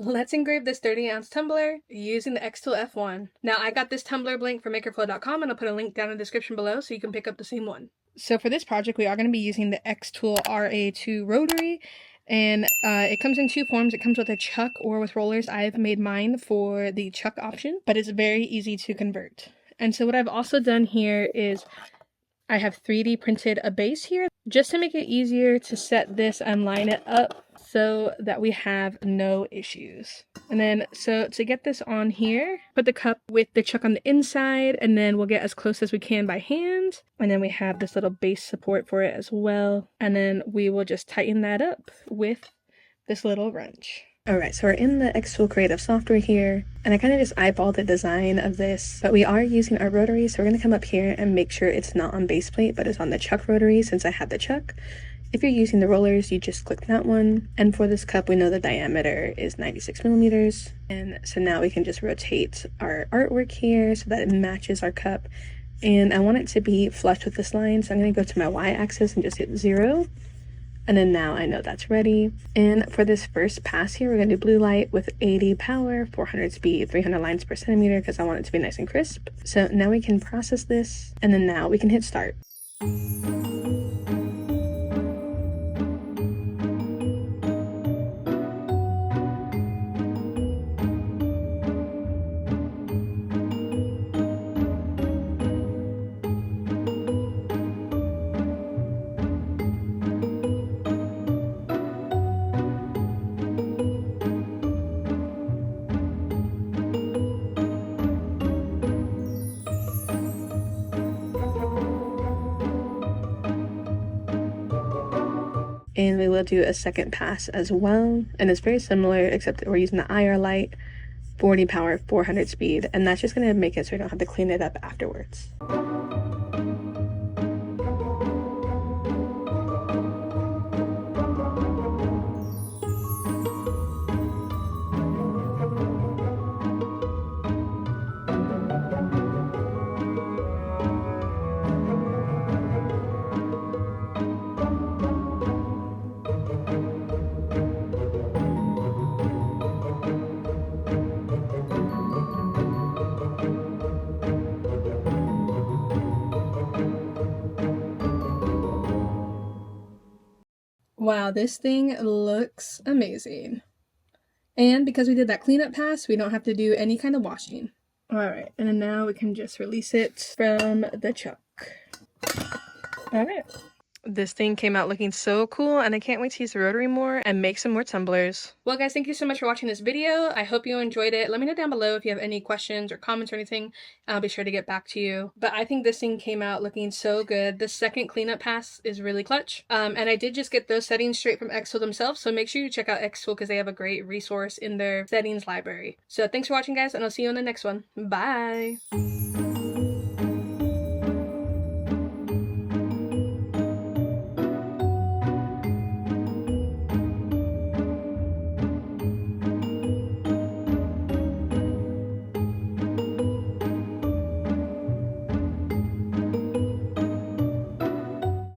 Let's engrave this 30-ounce tumbler using the xTool F1. Now I got this tumbler blank from makerflow.com and I'll put a link down in the description below so you can pick up the same one. So for this project, we are going to be using the xTool RA2 rotary, and it comes in two forms. It comes with a chuck or with rollers. I've made mine for the chuck option, but it's very easy to convert. And so what I've also done here is I have 3D printed a base here just to make it easier to set this and line it up so that we have no issues. And then, so to get this on here, put the cup with the chuck on the inside, and then we'll get as close as we can by hand. And then we have this little base support for it as well. And then we will just tighten that up with this little wrench. Alright, so we're in the xTool creative software here, and I kind of just eyeballed the design of this, but we are using our rotary, so we're going to come up here and make sure it's not on base plate, but it's on the chuck rotary since I had the chuck. If you're using the rollers, you just click that one, and for this cup, we know the diameter is 96 millimeters, and so now we can just rotate our artwork here so that it matches our cup, and I want it to be flush with this line, so I'm going to go to my y-axis and just hit 0. And then now I know that's ready. And for this first pass here, we're going to do blue light with 80 power, 400 speed, 300 lines per centimeter because I want it to be nice and crisp. So now we can process this, and then now we can hit start. And we will do a second pass as well, and it's very similar except that we're using the IR light, 40 power, 400 speed, and that's just going to make it so we don't have to clean it up afterwards. Wow, this thing looks amazing. And because we did that cleanup pass, we don't have to do any kind of washing. Alright, and then now we can just release it from the chuck. Alright. This thing came out looking so cool, and I can't wait to use the rotary more and make some more tumblers. Well guys, thank you so much for watching this video. I hope you enjoyed it. Let me know down below if you have any questions or comments or anything. I'll be sure to get back to you. But I think this thing came out looking so good. The second cleanup pass is really clutch. And I did just get those settings straight from xTool themselves, so make sure you check out xTool because they have a great resource in their settings library. So thanks for watching guys, and I'll see you in the next one. Bye!